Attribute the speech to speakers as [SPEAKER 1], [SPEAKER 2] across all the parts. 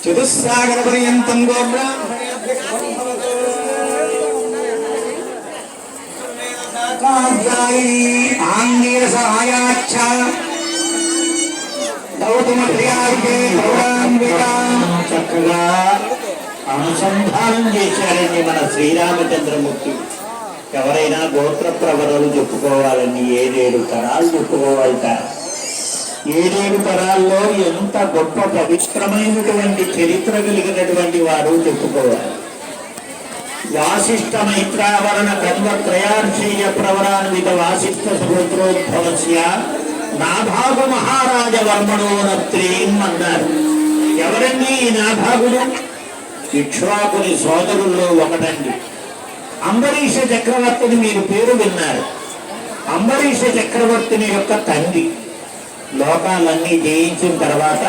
[SPEAKER 1] చతుస్సాగర పర్యంతం ఆంగ్లీయ సహాయాచ్చ
[SPEAKER 2] చక్కగా అనుసంధానం చేశారండి మన శ్రీరామచంద్రమూర్తి. ఎవరైనా గోత్ర ప్రవరలు చెప్పుకోవాలని 7 తరాలు చెప్పుకోవాలట. 7 తరాల్లో ఎంత గొప్ప పవిత్రమైనటువంటి చరిత్ర కలిగినటువంటి వారు చెప్పుకోవాలి. వాసిష్ఠ మైత్రావరణ కన్వత్రయార్షేయ ప్రవరాన్విత వాసిష్ఠ సముద్రోద్భవస్య నాభాగు మహారాజ వర్మణోనత్రీం అన్నారు. ఎవరండి ఈ నాభాగుడు? ఇక్ష్వాకుని సోదరుల్లో ఒకటండి. అంబరీష చక్రవర్తిని మీరు పేరు విన్నారు. అంబరీష చక్రవర్తిని యొక్క తండ్రి లోకాలన్నీ జయించిన తర్వాత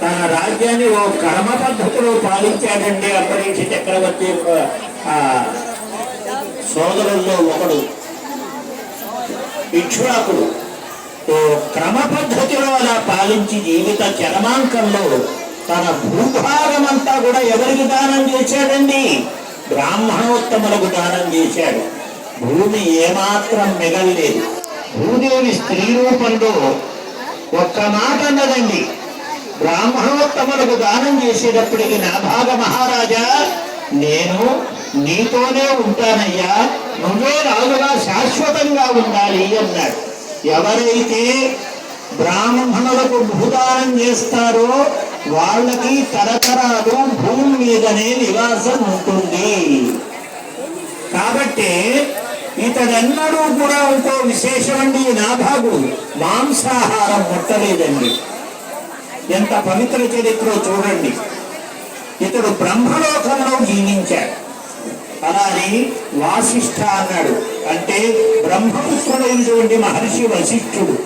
[SPEAKER 2] తన రాజ్యాన్ని ఓ కర్మ పద్ధతిలో పాలించాడండి. అంబరీష చక్రవర్తి యొక్క సోదరుల్లో ఒకడు ఇక్ష్వాకుడు. ఓ క్రమ పద్ధతిలో అలా పాలించి జీవిత చరమాంకంలో తన భూభాగమంతా కూడా ఎవరికి దానం చేశాడండి? బ్రాహ్మణోత్తములకు దానం చేశాడు. భూమి ఏమాత్రం మిగల్లేదు. భూదేవి స్త్రీ రూపంలో ఒక్క మాట అన్నదండి, బ్రాహ్మణోత్తములకు దానం చేసేటప్పటికి నాభాగ మహారాజా నేను నీతోనే ఉంటానయ్యా, నువ్వే రాజుగా శాశ్వతంగా ఉండాలి అన్నాడు. ఎవరైతే బ్రాహ్మణులకు భూదానం చేస్తారో వాళ్ళకి తరతరాలు భూమి మీదనే నివాసం ఉంటుంది. కాబట్టి ఇతడెన్నడూ కూడా ఇంకో విశేషమండి, నాభాగు మాంసాహారం ముట్టలేదండి. ఎంత పవిత్ర చరిత్ర చూడండి. ఇతడు బ్రహ్మలోకంలో జీవించాడు. అలాని వాసిష్ఠ అన్నాడు. అంటే బ్రహ్మపుత్రుడైనటువంటి మహర్షి వశిష్ఠుడు.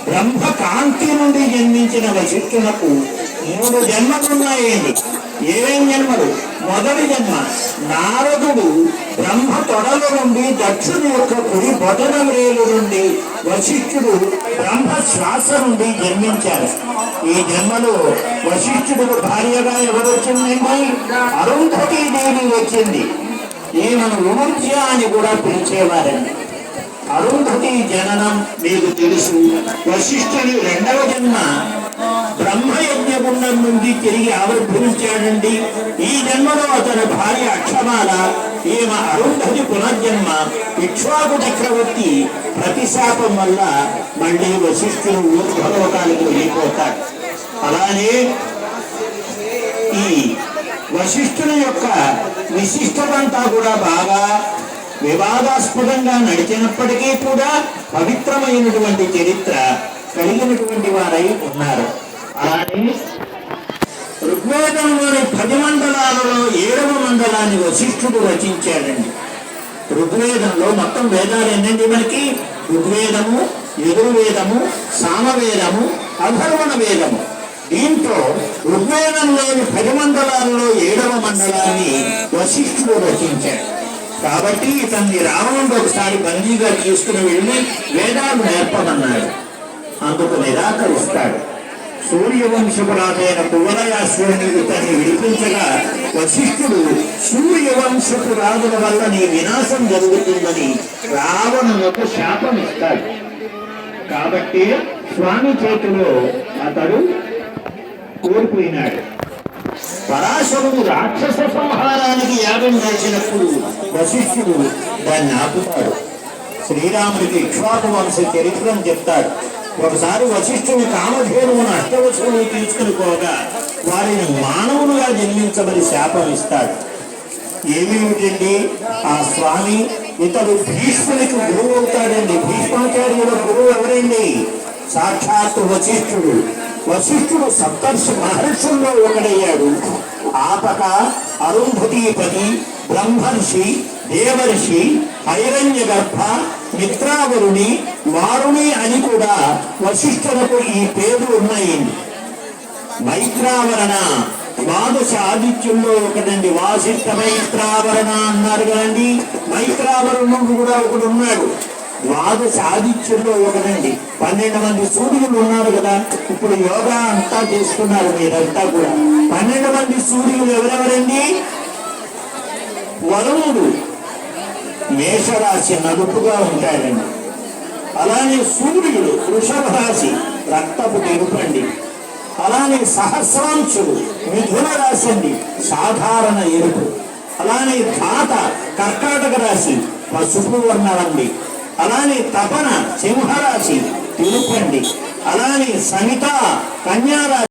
[SPEAKER 2] బ్రహ్మ కాంతి నుండి జన్మించిన వశిష్ఠునకు 3 జన్మలున్నాయండి. ఏమేం జన్మలు? మొదటి జన్మ నారదుడు బ్రహ్మ తొడల నుండి దక్షుని యొక్క కుడి బొటన వ్రేలు నుండి వశిష్ఠుడు బ్రహ్మ శ్వాస నుండి జన్మించారు. ఈ జన్మలో వశిష్ఠుడికి భార్యగా ఎవరు వచ్చిందండి? అరుంధతీ దేవి వచ్చింది. ఈమెను ఊర్జ అని కూడా పిలిచేవారండి. అరుంధతి జననం మీకు తెలుసు. వశిష్ఠుని 2వ జన్మ బ్రహ్మయజ్ఞగుండం నుండి తిరిగి ఆవిర్భవించాడండి. ఈ జన్మలో అతని భార్య అక్షమాల, ఈమె అరుంధతి పునర్జన్మ. ఇక్ష్వాకు చక్రవర్తి ప్రతిశాపం వల్ల మళ్ళీ వశిష్ఠుడు ఊర్ధ్వలోకాలకు వెళ్ళిపోతాడు. అలానే ఈ వశిష్ఠుని యొక్క విశిష్టతంతా కూడా బాగా వివాదాస్పదంగా నడిచినప్పటికీ కూడా పవిత్రమైనటువంటి చరిత్ర కలిగినటువంటి వారై ఉన్నారు. అలానే ఋగ్వేదంలోని 10 మండలాలలో 7వ మండలాన్ని వశిష్ఠుడు రచించాడండి. ఋగ్వేదంలో మొత్తం వేదాలు ఎన్నండి మనకి? ఋగ్వేదము, యజుర్వేదము, సామవేదము, అధర్వణ వేదము. దీంట్లో ఋగ్వేదంలోని 10 మండలాలలో 7వ మండలాన్ని వశిష్ఠుడు రచించాడు. కాబట్టి ఇతన్ని రావణుడు ఒకసారి బందీగా తీసుకుని వెళ్ళి వేదాలు నేర్పమన్నాడు. అందుకు నిరాకరిస్తాడు. సూర్యవంశపురాజైన కువలయాశ్వరుని ఇతన్ని విడిపించగా వశిష్ఠుడు సూర్యవంశపు రాజుల వల్ల నీ వినాశం జరుగుతుందని రావణులకు శాపం ఇస్తాడు. కాబట్టి స్వామి చేతిలో అతడు కోల్పోయినాడు. పరాశరుడు రాక్షస సంహారానికి యాగం చేసినప్పుడు వశిష్ఠుడు దాన్ని ఆపుతాడు. శ్రీరాముడికి ఇక్ష్వాకు వంశ చరిత్రను చెప్తాడు. ఒకసారి వశిష్ఠుని కామధేనువును అష్టవశువులు తీసుకుని పోగా వారిని మానవులుగా జన్మించమని శాపం ఇస్తాడు. ఏమిటండి ఆ స్వామి? ఇతడు భీష్మునికి గురువు అవుతాడండి. భీష్మాచార్యుల గురువు ఎవరండి? సాక్షాత్తు వశిష్ఠుడు. వశిష్ఠుడు సప్తర్షి మహర్షుల్లో ఒకడయ్యాడు. ఆపక అరుంధతీపతి, బ్రహ్మర్షి, దేవర్షి, హైరణ్య గర్భ, మిత్రావరుని, వారుని అని కూడా వశిష్ఠులకు ఈ పేర్లు ఉన్నాయి. మైత్రావరణ ద్వాదశ ఆదిత్యుల్లో ఒకటండి. వాసిష్ఠ మైత్రావరణ అన్నారు కదండి. మైత్రావరణుడు కూడా ఒకడు ఉన్నాడు. ద్వాదశ ఆదిత్యుల్లో ఒకటండి. 12 మంది సూర్యులు ఉన్నారు కదా. ఇప్పుడు యోగా అంతా చేస్తున్నారు మీరంతా కూడా. 12 మంది సూర్యులు ఎవరెవరండి? వరుణుడు మేషరాశి నలుపుగా ఉంటాడండి. అలానే సూర్యుడు వృషభ రాశి రక్తపు తెలుపండి. అలానే సహస్రాంశుడు మిథున రాశి అండి, సాధారణ ఎరుపు. అలానే ధాత కర్కాటక రాశి పసుపు వర్ణమండి. అలానే తపన సింహరాశి తెలుపండి. అలానే సమిత కన్యారాశి